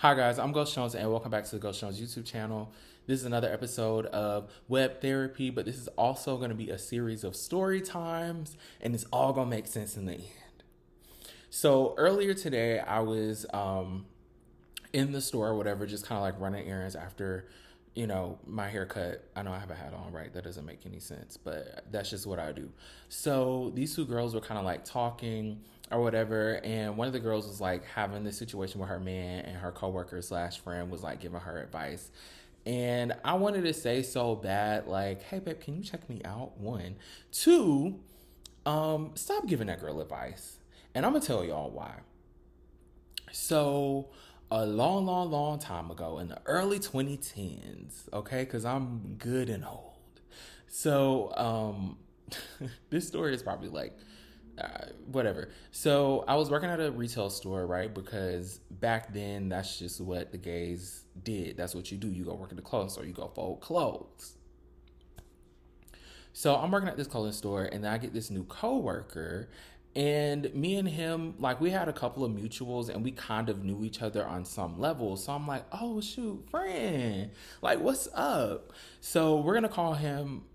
Hi guys, I'm Ghoustjonesx and welcome back to the Ghoustjonesx YouTube channel. This is another episode of Web Therapy, but this is also going to be a series of story times, and it's all going to make sense in the end. So earlier today, I was in the store or whatever, just kind of like running errands after, my haircut. I know I have a hat on, right? That doesn't make any sense, but that's just what I do. So these two girls were kind of like talking or whatever, and one of the girls was like having this situation with her man, and her coworker slash friend was like giving her advice. And I wanted to say so bad, like, hey babe, can you check me out? One. Two, stop giving that girl advice. And I'm gonna tell y'all why. So a long, long, long time ago in the early 2010s, okay, because I'm good and old. So this story is probably like whatever. So I was working at a retail store, right? Because back then, that's just what the gays did. That's what you do. You go work at the clothing store. You go fold clothes. So I'm working at this clothing store, and then I get this new coworker, and me and him, like, we had a couple of mutuals, and we kind of knew each other on some level. So I'm like, oh shoot, friend, like, what's up? So we're gonna call him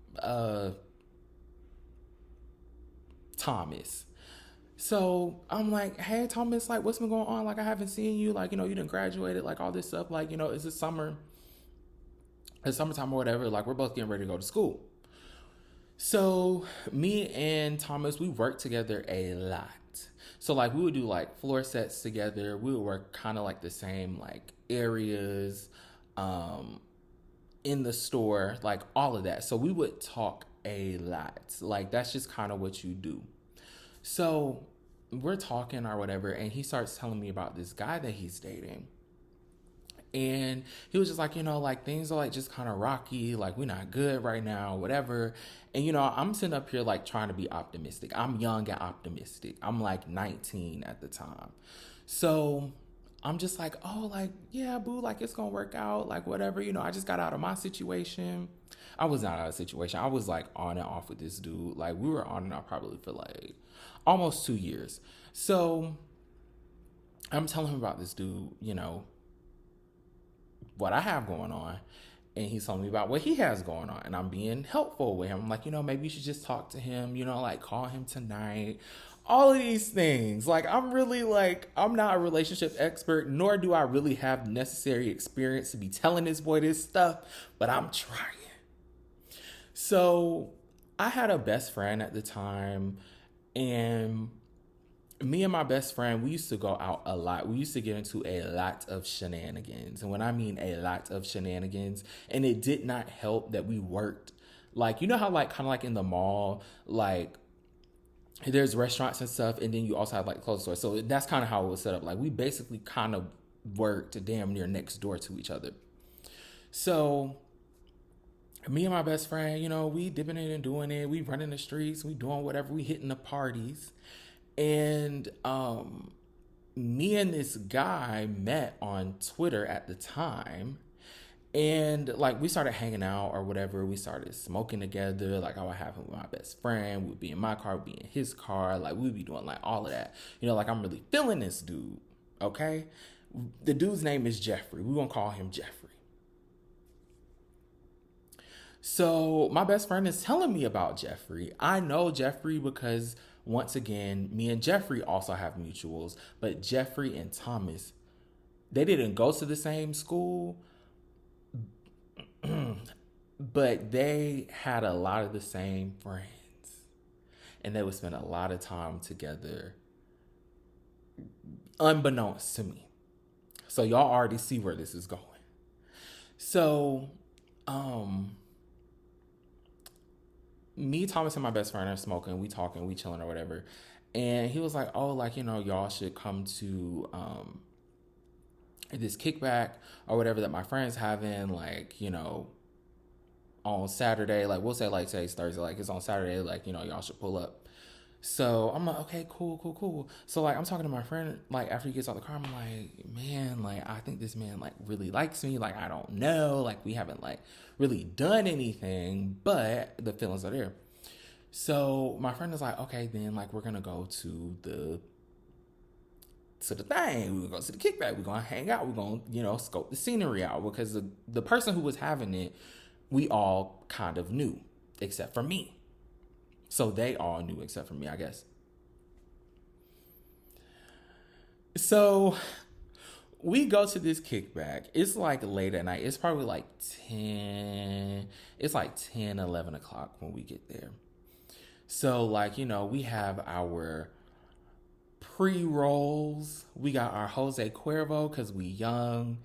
Thomas. So I'm like, hey Thomas, like, what's been going on? Like, I haven't seen you. Like, you didn't graduated, like all this stuff. Like, it's the summer, it's summertime or whatever. Like, we're both getting ready to go to school. So me and Thomas, we worked together a lot. So like we would do like floor sets together. We would work kind of like the same like areas um in the store, like all of that. So we would talk a lot. Like that's just kind of what you do. So we're talking or whatever, and he starts telling me about this guy that he's dating. And he was just like, like things are like just kind of rocky, like we're not good right now, whatever. And I'm sitting up here like trying to be optimistic. I'm young and optimistic. I'm like 19 at the time. So I'm just like, oh, like, yeah, boo, like it's gonna work out, like whatever. I just got out of my situation. I was not out of a situation. I was like on and off with this dude. Like we were on and off probably for like almost 2 years. So I'm telling him about this dude, what I have going on. And he's telling me about what he has going on. And I'm being helpful with him. I'm like, maybe you should just talk to him, like call him tonight. All of these things. Like, I'm really like, I'm not a relationship expert, nor do I really have necessary experience to be telling this boy this stuff, but I'm trying. So I had a best friend at the time, and me and my best friend, we used to go out a lot. We used to get into a lot of shenanigans. And when I mean a lot of shenanigans, and it did not help that we worked, like, how like kind of like in the mall, like there's restaurants and stuff, and then you also have like clothes stores. So that's kind of how it was set up. Like we basically kind of worked damn near next door to each other. So me and my best friend, we dipping it and doing it. We running the streets, we doing whatever, we hitting the parties. And me and this guy met on Twitter at the time. And like we started hanging out or whatever. We started smoking together. Like I would have him with my best friend. We'd be in my car, we'd be in his car. Like we'd be doing like all of that. Like I'm really feeling this dude. Okay. The dude's name is Jeffrey. We're gonna call him Jeffrey. So my best friend is telling me about Jeffrey. I know Jeffrey because once again, me and Jeffrey also have mutuals, but Jeffrey and Thomas, they didn't go to the same school, but they had a lot of the same friends. And they would spend a lot of time together, unbeknownst to me. So y'all already see where this is going. So, me, Thomas, and my best friend are smoking. We talking, we chilling or whatever. And he was like, oh, like, y'all should come to this kickback or whatever that my friend's having, like, on Saturday. Like, we'll say, like, today's Thursday. Like, it's on Saturday. Like, y'all should pull up. So I'm like, okay, cool, cool, cool. So like, I'm talking to my friend, like after he gets out the car, I'm like, man, like I think this man like really likes me. Like I don't know, like we haven't like really done anything, but the feelings are there. So my friend is like, okay, then like we're gonna go to the to the thing. We're gonna go to the kickback. We're gonna hang out. We're gonna, scope the scenery out, because the person who was having it, we all kind of knew, except for me. So they all knew except for me, I guess. So we go to this kickback. It's like late at night. It's probably like 10. It's like 10, 11 o'clock when we get there. So, like, we have our pre-rolls. We got our Jose Cuervo because we young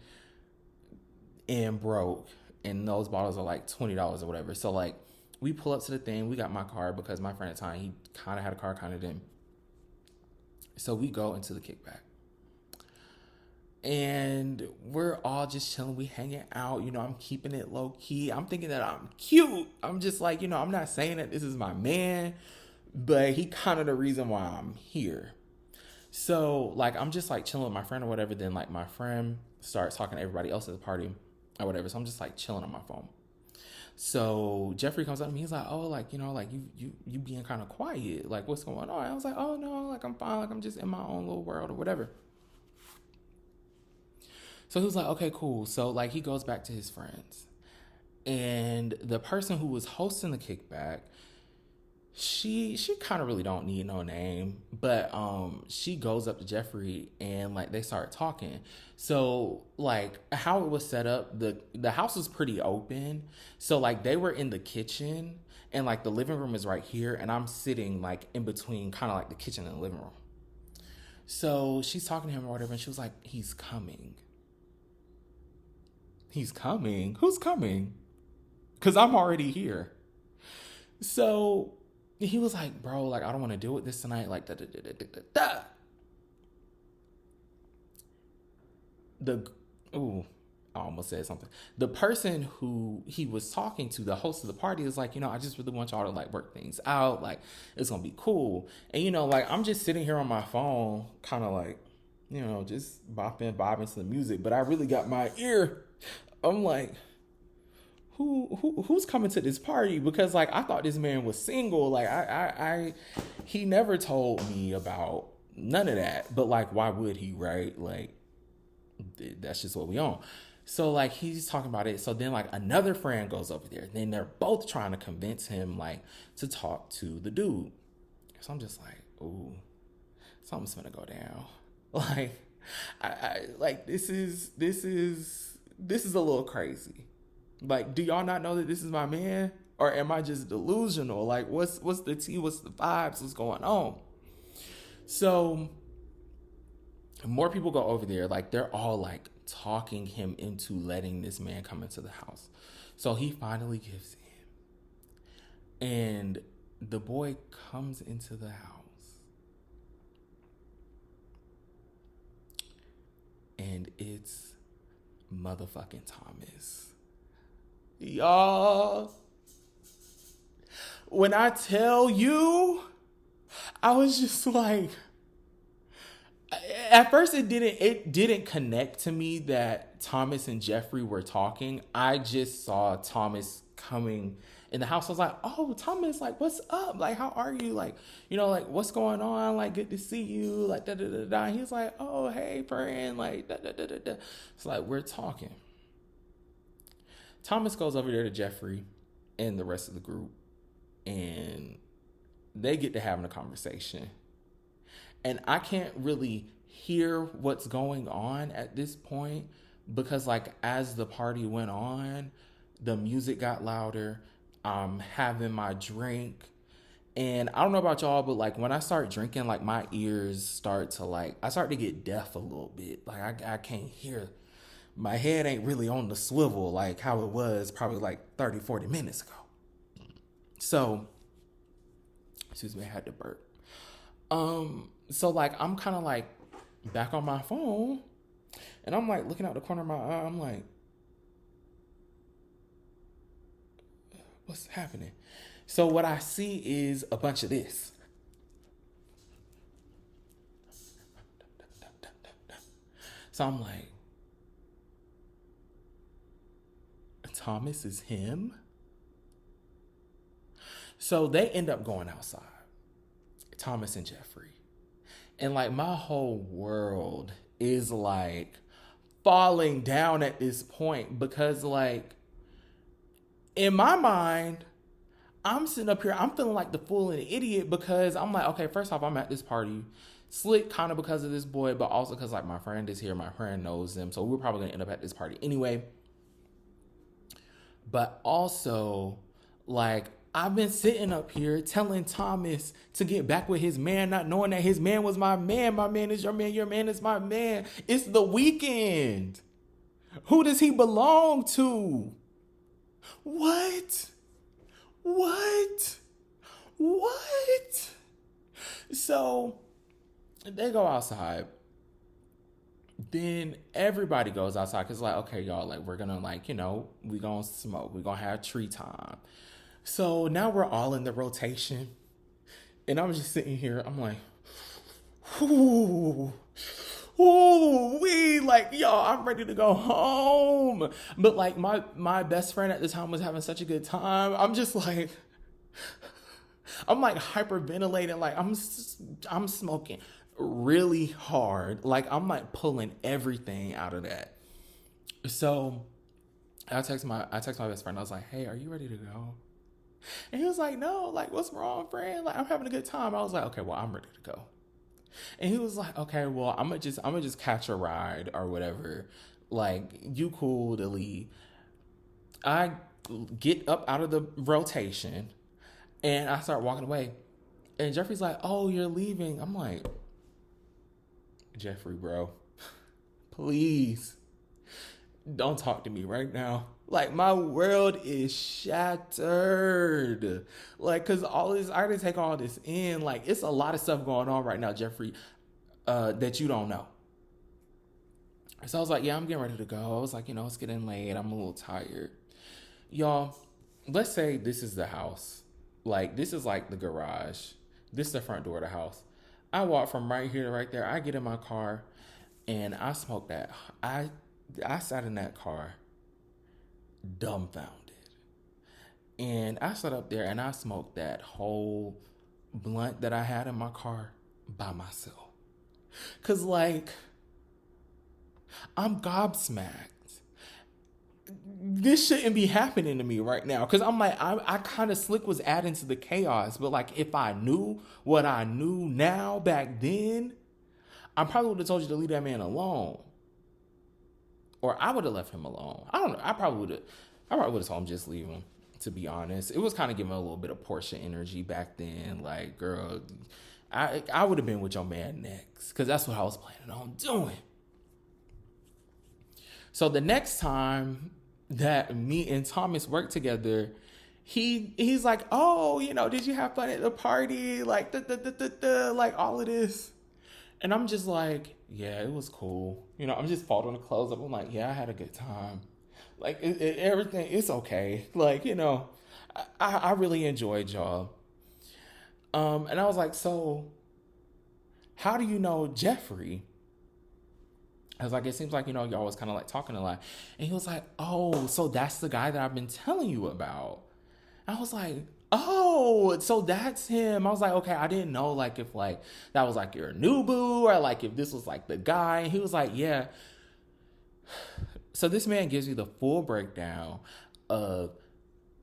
and broke. And those bottles are like $20 or whatever. So, like, we pull up to the thing. We got my card because my friend at the time, he kind of had a car, kind of didn't. So we go into the kickback. And we're all just chilling. We hanging out. I'm keeping it low key. I'm thinking that I'm cute. I'm just like, I'm not saying that this is my man, but he kind of the reason why I'm here. So, like, I'm just like chilling with my friend or whatever. Then, like, my friend starts talking to everybody else at the party or whatever. So I'm just like chilling on my phone. So Jeffrey comes up to me. He's like, "Oh, like, like you being kind of quiet. Like, what's going on?" I was like, "Oh no, like I'm fine. Like I'm just in my own little world or whatever." So he was like, "Okay, cool." So, like, he goes back to his friends. And the person who was hosting the kickback, she kind of really don't need no name, but she goes up to Jeffrey and, like, they start talking. So, like, how it was set up, the house was pretty open. So, like, they were in the kitchen and, like, the living room is right here, and I'm sitting, like, in between kind of like the kitchen and the living room. So she's talking to him or whatever, and she was like, "He's coming." He's coming? Who's coming? Because I'm already here. So he was like, "Bro, like, I don't want to deal with this tonight." Like, da da da da da da. I almost said something. The person who he was talking to, the host of the party, is like, "I just really want y'all to, like, work things out. Like, it's going to be cool." And, like, I'm just sitting here on my phone, kind of like, just bopping to the music. But I really got my ear. I'm like, who's coming to this party? Because, like, I thought this man was single. Like, he never told me about none of that. But, like, why would he, right? Like, that's just what we on. So, like, he's talking about it. So then, like, another friend goes over there. Then they're both trying to convince him, like, to talk to the dude. So I'm just like, ooh, something's gonna go down. Like, I like, this is a little crazy. Like, do y'all not know that this is my man? Or am I just delusional? Like, what's the tea? What's the vibes? What's going on? So more people go over there. Like, they're all, like, talking him into letting this man come into the house. So he finally gives in. And the boy comes into the house. And it's motherfucking Thomas. Y'all, when I tell you, I was just like, at first it didn't connect to me that Thomas and Jeffrey were talking. I just saw Thomas coming in the house. I was like, "Oh, Thomas, like, what's up? Like, how are you? Like, like, what's going on? Like, good to see you. Like, da da da da." And he's like, "Oh, hey, friend. Like, da da da da da." It's like, we're talking. Thomas goes over there to Jeffrey and the rest of the group, and they get to having a conversation. And I can't really hear what's going on at this point because, like, as the party went on, the music got louder. I'm having my drink. And I don't know about y'all, but, like, when I start drinking, like, my ears start to, like, I start to get deaf a little bit. Like, I can't hear. My head ain't really on the swivel like how it was probably like 30, 40 minutes ago. So, excuse me, I had to burp. So, like, I'm kind of, like, back on my phone, and I'm, like, looking out the corner of my eye. I'm like, what's happening? So what I see is a bunch of this. So I'm like, Thomas is him? So they end up going outside, Thomas and Jeffrey. And like my whole world is like falling down at this point because like in my mind, I'm sitting up here, I'm feeling like the fool and the idiot because I'm like, okay, first off, I'm at this party. Slick kind of because of this boy, but also because like my friend is here, my friend knows him, so we're probably gonna end up at this party anyway. But also, like, I've been sitting up here telling Thomas to get back with his man, not knowing that his man was my man. My man is your man is my man. It's the weekend. Who does he belong to? What? What? What? So they go outside. Then everybody goes outside because like, okay, y'all, like we're gonna like, we gonna smoke. We gonna have tree time. So now we're all in the rotation. And I'm just sitting here, I'm like, ooh, we like, y'all, I'm ready to go home. But like my best friend at the time was having such a good time. I'm just like, I'm like hyperventilating, like I'm smoking really hard. Like I'm like pulling everything out of that. So I text my best friend. I was like, hey, are you ready to go? And he was like, no, like what's wrong, friend? Like I'm having a good time. I was like, okay, well, I'm ready to go. And he was like, okay, well, I'm gonna just catch a ride or whatever. Like, you cool to leave. I get up out of the rotation and I start walking away. And Jeffrey's like, oh, you're leaving. I'm like, Jeffrey, bro, please don't talk to me right now. Like, my world is shattered. Like, cause all this, I gotta take all this in. Like, it's a lot of stuff going on right now, Jeffrey, that you don't know. So I was like, yeah, I'm getting ready to go. I was like, it's getting late. I'm a little tired. Y'all, let's say this is the house. Like, this is like the garage. This is the front door of the house. I walk from right here to right there. I get in my car and I smoke that. I sat in that car dumbfounded. And I sat up there and I smoked that whole blunt that I had in my car by myself. Cause like, I'm gobsmacked. This shouldn't be happening to me right now. Cause I'm like, I kind of slick was adding to the chaos. But like, if I knew what I knew now back then, I probably would have told you to leave that man alone. Or I would have left him alone. I don't know. I probably would have told him just leave him, to be honest. It was kind of giving a little bit of Portia energy back then. Like, girl, I would have been with your man next. Because that's what I was planning on doing. So the next time that me and Thomas worked together, he's like, oh, did you have fun at the party? Like, like all of this. And I'm just like, yeah, it was cool. I'm just folding the clothes up. I'm like, yeah, I had a good time. Like, everything, it's okay. Like, I really enjoyed y'all. And I was like, so how do you know Jeffrey? I was like, it seems like, y'all was kind of like talking a lot. And he was like, oh, so that's the guy that I've been telling you about. And I was like, oh, so that's him. I was like, okay, I didn't know like if like that was like your new boo or like if this was like the guy. And he was like, yeah. So this man gives you the full breakdown of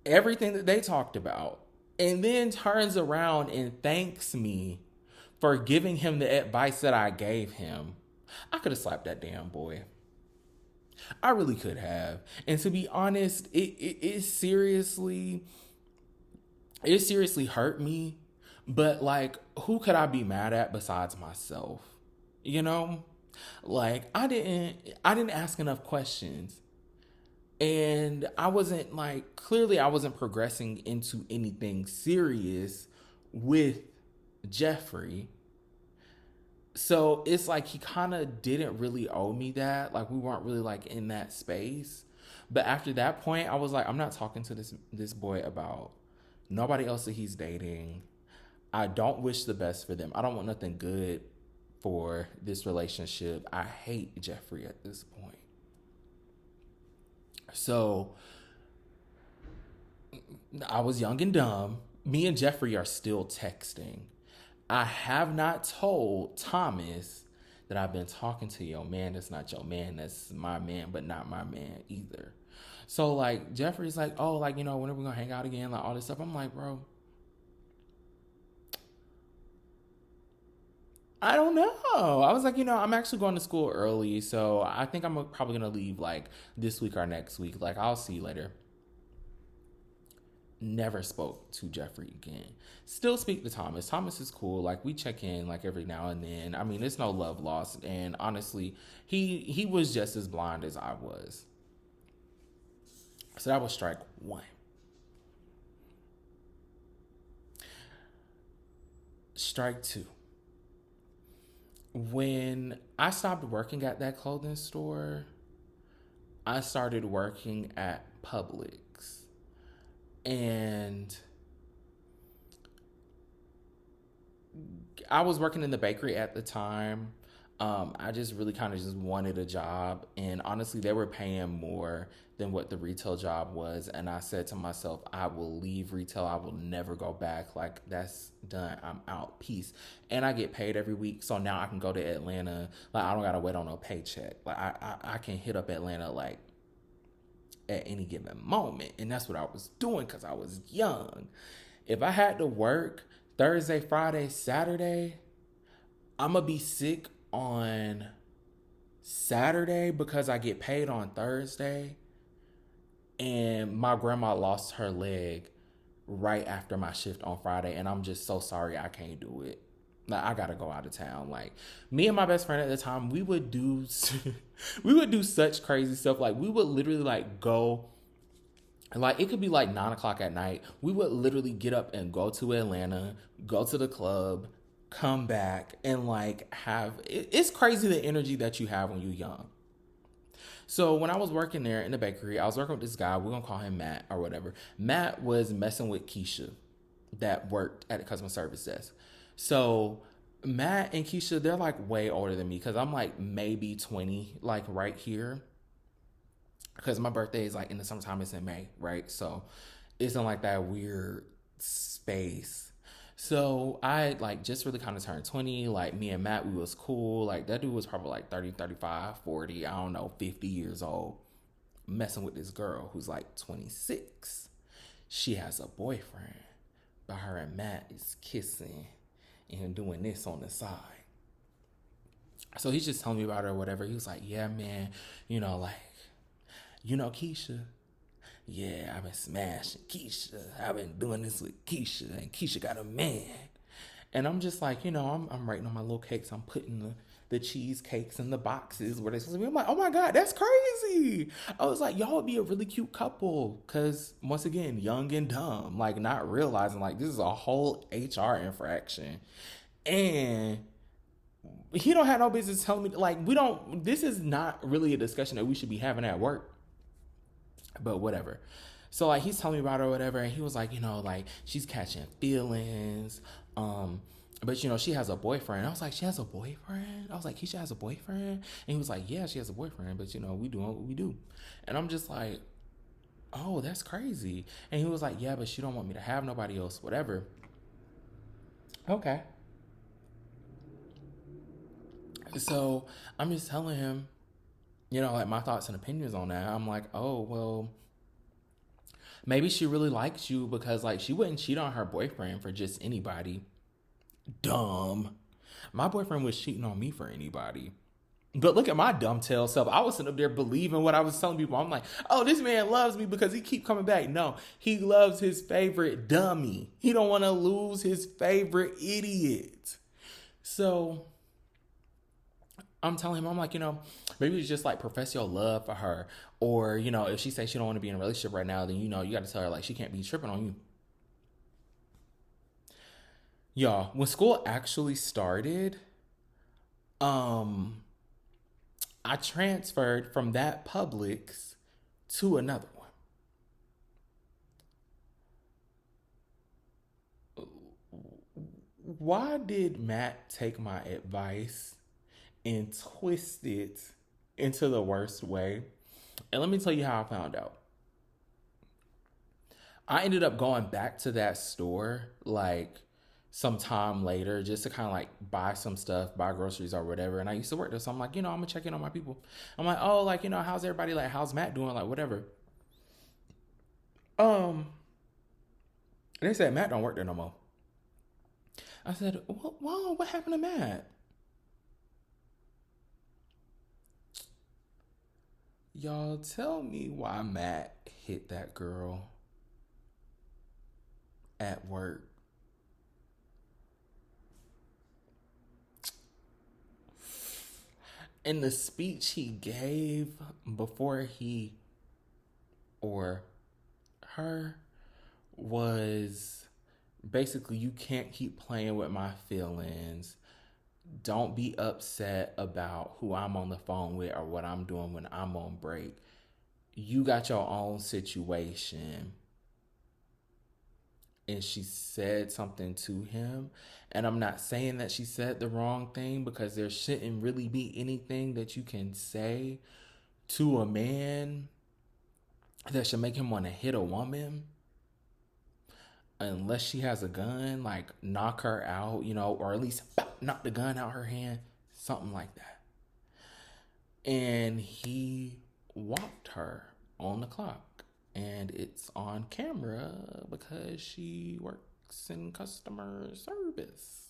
everything that they talked about and then turns around and thanks me for giving him the advice that I gave him. I could have slapped that damn boy. I really could have. And to be honest, it seriously hurt me. But like, who could I be mad at besides myself? Like I didn't ask enough questions. And I wasn't clearly I wasn't progressing into anything serious with Jeffrey. So it's like he kind of didn't really owe me that. Like we weren't really like in that space. But after that point, I was like, I'm not talking to this boy about nobody else that he's dating. I don't wish the best for them. I don't want nothing good for this relationship. I hate Jeffrey at this point. So I was young and dumb. Me and Jeffrey are still texting. I have not told Thomas that I've been talking to your man. That's not your man. That's my man, but not my man either. So like Jeffrey's like, oh, like, when are we gonna hang out again? Like all this stuff. I'm like, bro, I don't know. I was like, I'm actually going to school early, so I think I'm probably gonna leave like this week or next week. Like I'll see you later. Never spoke to Jeffrey again. Still speak to Thomas. Thomas is cool. Like we check in like every now and then. I mean, it's no love lost. And honestly, he was just as blind as I was. So that was strike one. Strike two. When I stopped working at that clothing store, I started working at Publix. And I was working in the bakery at the time. I just really kind of just wanted a job, and honestly, they were paying more than what the retail job was. And I said to myself, I will leave retail. I will never go back. Like that's done. I'm out. Peace. And I get paid every week, so now I can go to Atlanta. Like I don't gotta wait on no paycheck. Like I can hit up Atlanta like at any given moment, and that's what I was doing because I was young. If I had to work Thursday, Friday, Saturday, I'm gonna be sick on Saturday because I get paid on Thursday, and my grandma lost her leg right after my shift on Friday, and I'm just so sorry I can't do it. Like I gotta go out of town. Like me and my best friend at the time, we would do we would do such crazy stuff. Like we would literally like go, like it could be like 9 o'clock at night. We would literally get up and go to Atlanta, go to the club, come back, and like it's crazy the energy that you have when you're young. So when I was working there in the bakery, I was working with this guy. We're gonna call him Matt or whatever. Matt was messing with Keisha that worked at the customer service desk. So Matt and Keisha, they're like way older than me because I'm like maybe 20, like right here. Because my birthday is like in the summertime, it's in May, right? So it's in like that weird space. So I like just really kind of turned 20. Like me and Matt, we was cool. Like that dude was probably like 30, 35, 40, I don't know, 50 years old, messing with this girl who's like 26. She has a boyfriend, but her and Matt is kissing and doing this on the side. So he's just telling me about her or whatever. He was like, yeah, man, like, Keisha. Yeah, I've been smashing Keisha. I've been doing this with Keisha, and Keisha got a man. And I'm just like, I'm writing on my little cakes. I'm putting the cheesecakes in the boxes where they're supposed to be. I'm like, oh my God, that's crazy. I was like, y'all would be a really cute couple. Because once again, young and dumb, like not realizing like this is a whole HR infraction. And he don't have no business telling me, like, this is not really a discussion that we should be having at work. But whatever. So like he's telling me about her or whatever, and he was like, like she's catching feelings. But she has a boyfriend. I was like, she has a boyfriend? I was like, Keisha has a boyfriend? And he was like, yeah, she has a boyfriend, but we doing what we do. And I'm just like, oh, that's crazy. And he was like, yeah, but she don't want me to have nobody else, whatever. Okay. So I'm just telling him, like my thoughts and opinions on that. I'm like, oh, well, maybe she really likes you because like she wouldn't cheat on her boyfriend for just anybody. Dumb. My boyfriend was cheating on me for anybody. But look at my dumb tail self. I was sitting up there believing what I was telling people. I'm like, oh, this man loves me because he keep coming back. No, he loves his favorite dummy. He don't want to lose his favorite idiot. So I'm telling him, I'm like, maybe it's just like profess your love for her. Or, if she says she don't want to be in a relationship right now, then, you got to tell her like she can't be tripping on you. Y'all, when school actually started, I transferred from that Publix to another one. Why did Matt take my advice and twist it into the worst way? And let me tell you how I found out. I ended up going back to that store like some time later just to kind of like buy some stuff, buy groceries or whatever. And I used to work there. So I'm like, I'm going to check in on my people. I'm like, oh, like, how's everybody? Like, how's Matt doing? Like, whatever. Um, they said Matt don't work there no more. I said, whoa, what happened to Matt? Y'all tell me why Matt hit that girl at work. In the speech he gave before he or her was basically, you can't keep playing with my feelings. Don't be upset about who I'm on the phone with or what I'm doing when I'm on break. You got your own situation. And she said something to him. And I'm not saying that she said the wrong thing, because there shouldn't really be anything that you can say to a man that should make him want to hit a woman. Unless she has a gun, like knock her out, or at least knock the gun out her hand, something like that. And he walked her on the clock, and it's on camera because she works in customer service.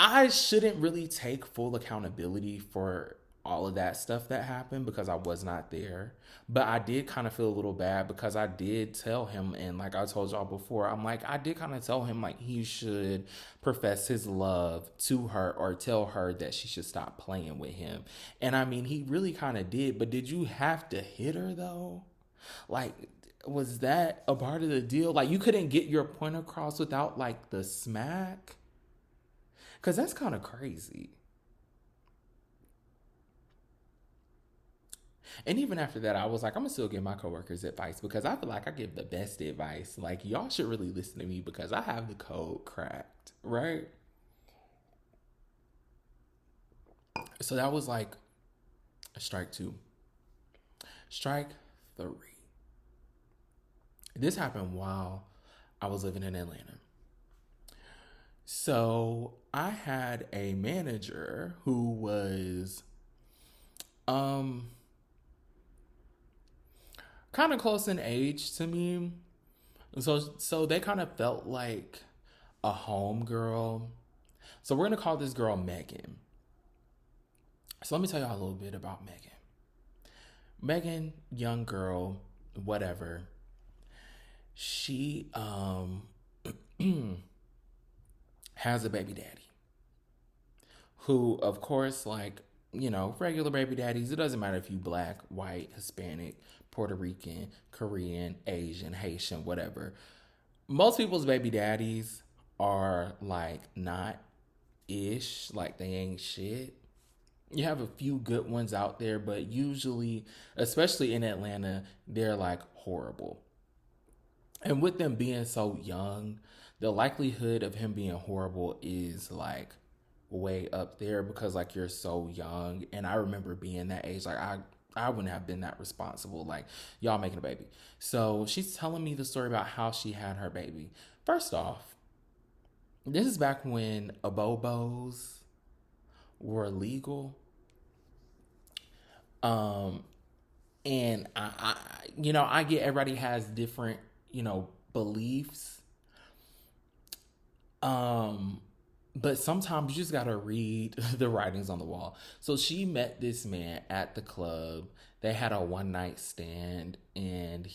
I shouldn't really take full accountability for all of that stuff that happened because I was not there. But I did kind of feel a little bad because I did tell him, and like I told y'all before, I'm like, I did kind of tell him like he should profess his love to her or tell her that she should stop playing with him. And I mean, he really kind of did, but did you have to hit her though? Like, was that a part of the deal? Like, you couldn't get your point across without like the smack? Because that's kind of crazy. And even after that, I was like, I'm going to still give my coworkers advice because I feel like I give the best advice. Like, y'all should really listen to me because I have the code cracked, right? So that was like strike two. Strike three. This happened while I was living in Atlanta. So I had a manager who was kind of close in age to me. So they kind of felt like a home girl. So we're gonna call this girl Megan. So let me tell y'all a little bit about Megan. Megan, young girl, whatever. She has a baby daddy who, of course, like, regular baby daddies, it doesn't matter if you black, white, Hispanic, Puerto Rican, Korean, Asian, Haitian, whatever. Most people's baby daddies are like not ish, like they ain't shit. You have a few good ones out there, but usually, especially in Atlanta, they're like horrible. And with them being so young, the likelihood of him being horrible is like way up there because like you're so young. And I remember being that age, like I wouldn't have been that responsible, like y'all making a baby. So she's telling me the story about how she had her baby. First off, this is back when abobos were legal. Um, and I get everybody has different, beliefs. Um, but sometimes you just gotta read the writings on the wall. So she met this man at the club. They had a one night stand, and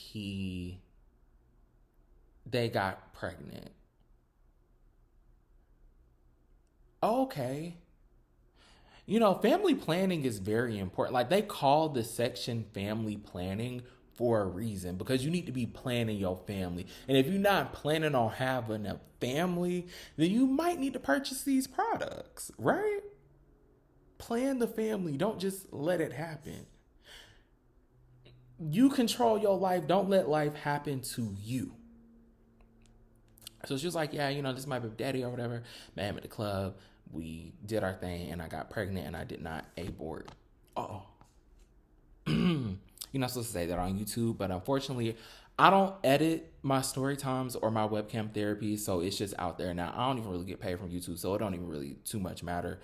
they got pregnant. Okay. Family planning is very important. Like, they call the section family planning for a reason because you need to be planning your family. And if you're not planning on having a family, then you might need to purchase these products, right? Plan the family. Don't just let it happen. You control your life. Don't let life happen to you. So she was like, yeah, this is my baby daddy or whatever. Met him at the club. We did our thing, and I got pregnant, and I did not abort. Oh. You're not supposed to say that on YouTube, but unfortunately, I don't edit my story times or my webcam therapy, so it's just out there now. I don't even really get paid from YouTube, so it don't even really too much matter.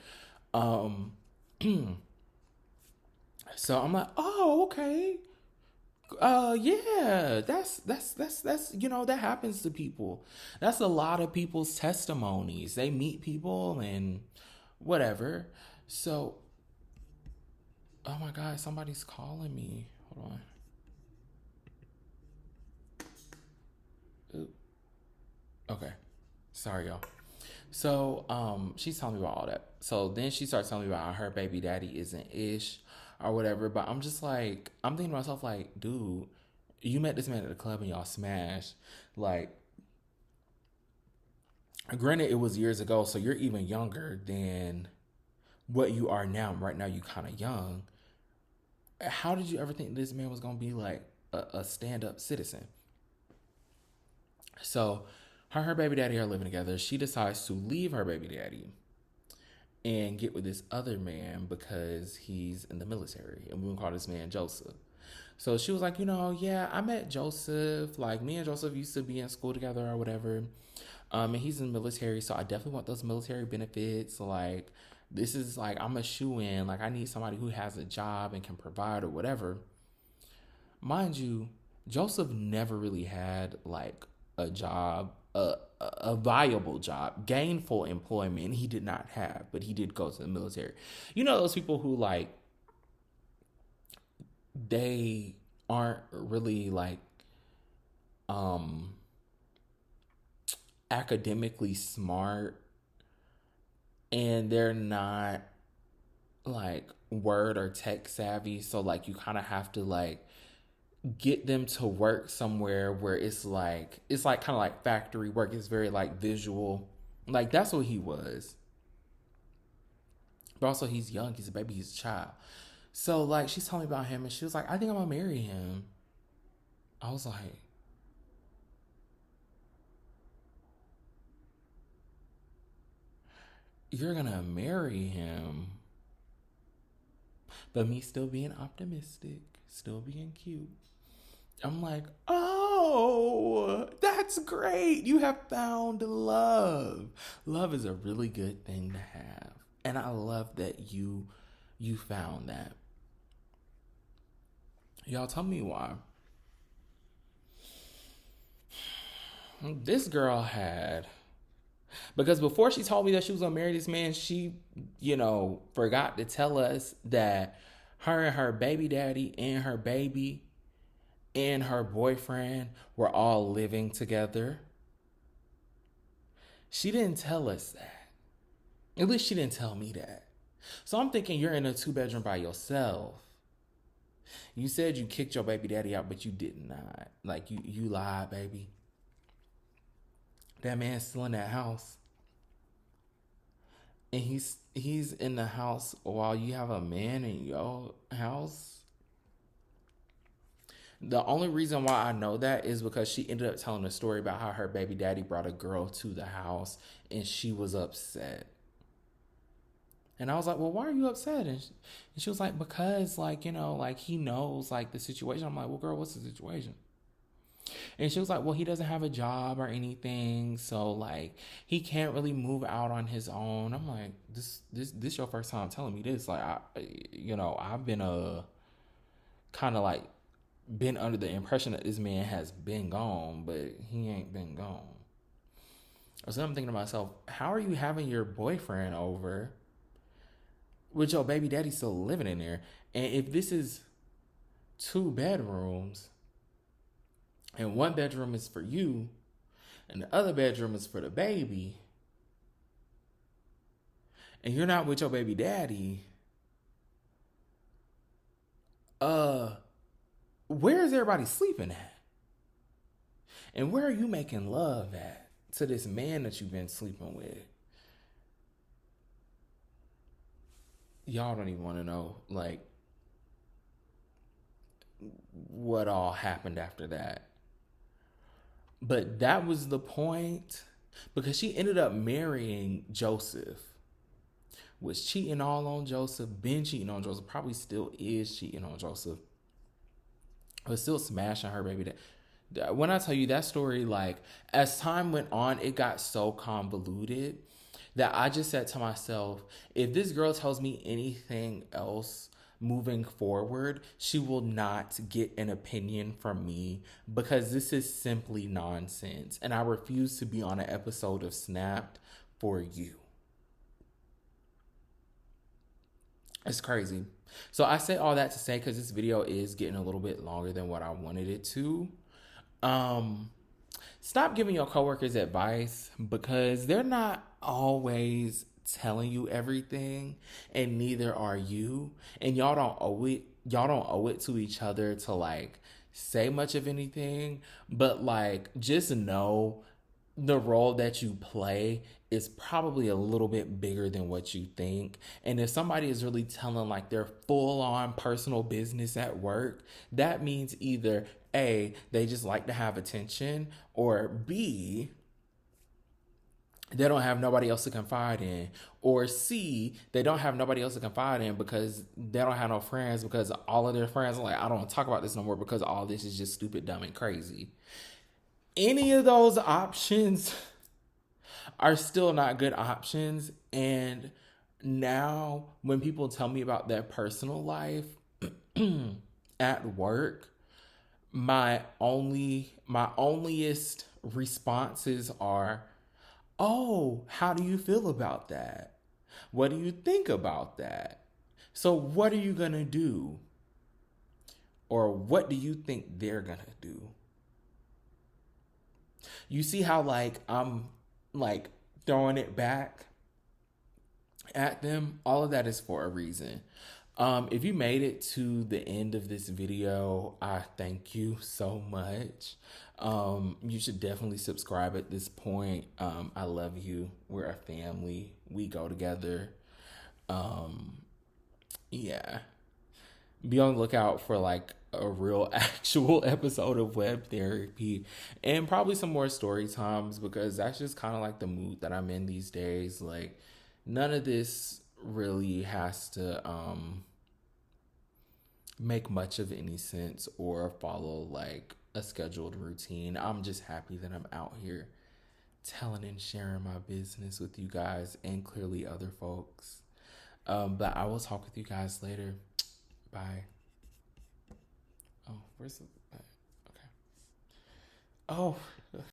Um, so I'm like, oh, okay. Yeah, that's that happens to people. That's a lot of people's testimonies. They meet people and whatever. So, oh my God, somebody's calling me. Hold on. Ooh, okay. Sorry, y'all. So, she's telling me about all that. So then she starts telling me about how her baby daddy isn't ish or whatever. But I'm just like, I'm thinking to myself, like, dude, you met this man at the club and y'all smashed. Like, granted, it was years ago, so you're even younger than what you are now. Right now, you kind of young. How did you ever think this man was gonna be like a stand up citizen? So, her and her baby daddy are living together. She decides to leave her baby daddy and get with this other man because he's in the military. And we gonna call this man Joseph. So she was like, yeah, I met Joseph. Like, me and Joseph used to be in school together or whatever. And he's in the military, so I definitely want those military benefits. Like, this is like, I'm a shoe in. Like, I need somebody who has a job and can provide or whatever. Mind you, Joseph never really had like a job, a viable job, gainful employment. He did not have, but he did go to the military. You know those people who like they aren't really like um academically smart, and they're not like word or tech savvy, so like you kind of have to like get them to work somewhere where it's like kind of like factory work. It's very like visual. Like that's what he was. But also he's young, he's a baby, he's a child. So like she's telling me about him and she was like, I think I'm gonna marry him. I was like, you're gonna marry him? But me still being optimistic, still being cute. I'm like, oh, that's great. You have found love. Love is a really good thing to have. And I love that you found that. Y'all tell me why. This girl had, because before she told me that she was gonna marry this man, she, forgot to tell us that her and her baby daddy and her baby and her boyfriend were all living together. She didn't tell us that. At least she didn't tell me that. So I'm thinking you're in a 2-bedroom by yourself. You said you kicked your baby daddy out, but you did not. Like you lied, baby. That man's still in that house. And he's in the house while you have a man in your house. The only reason why I know that is because she ended up telling a story about how her baby daddy brought a girl to the house and she was upset. And I was like, well, why are you upset? And she was like, because, like, like, he knows, like, the situation. I'm like, well, girl, what's the situation? And she was like, well, he doesn't have a job or anything. So, like, he can't really move out on his own. I'm like, this your first time telling me this. Like, I've been, kind of, like, been under the impression that this man has been gone, but he ain't been gone. So I'm thinking to myself, how are you having your boyfriend over with your baby daddy still living in there? And if this is 2 bedrooms and 1 bedroom is for you and the other bedroom is for the baby, and you're not with your baby daddy, where is everybody sleeping at? And where are you making love at to this man that you've been sleeping with? Y'all don't even want to know, like, what all happened after that. But that was the point, because she ended up marrying Joseph. Was cheating all on Joseph, been cheating on Joseph, probably still is cheating on Joseph. but still smashing her baby. When I tell you that story, like as time went on, it got so convoluted that I just said to myself, if this girl tells me anything else moving forward, she will not get an opinion from me because this is simply nonsense. And I refuse to be on an episode of Snapped for you. It's crazy. So I say all that to say because this video is getting a little bit longer than what I wanted it to. Um, Stop giving your coworkers advice because they're not always telling you everything, and neither are you. And y'all don't owe it. Y'all don't owe it to each other to like say much of anything, but like just know the role that you play is probably a little bit bigger than what you think. And if somebody is really telling like their full on personal business at work, that means either A, they just like to have attention, or B, they don't have nobody else to confide in, or C, they don't have nobody else to confide in because they don't have no friends because all of their friends are like, I don't want to talk about this no more because all this is just stupid, dumb, and crazy. Any of those options are still not good options. And now when people tell me about their personal life at work, my onlyest responses are, "Oh, how do you feel about that? What do you think about that? So what are you going to do? Or what do you think they're going to do?" You see how like I'm like throwing it back at them? All of that is for a reason. If you made it to the end of this video, I thank you so much. You should definitely subscribe at this point. I love you. We're a family. We go together. Um, yeah. Be on the lookout for like a real actual episode of web therapy and probably some more story times because that's just kind of like the mood that I'm in these days. Like none of this really has to make much of any sense or follow like a scheduled routine. I'm just happy that I'm out here telling and sharing my business with you guys and clearly other folks. But I will talk with you guys later. Bye. Oh, where's the... Okay. Oh.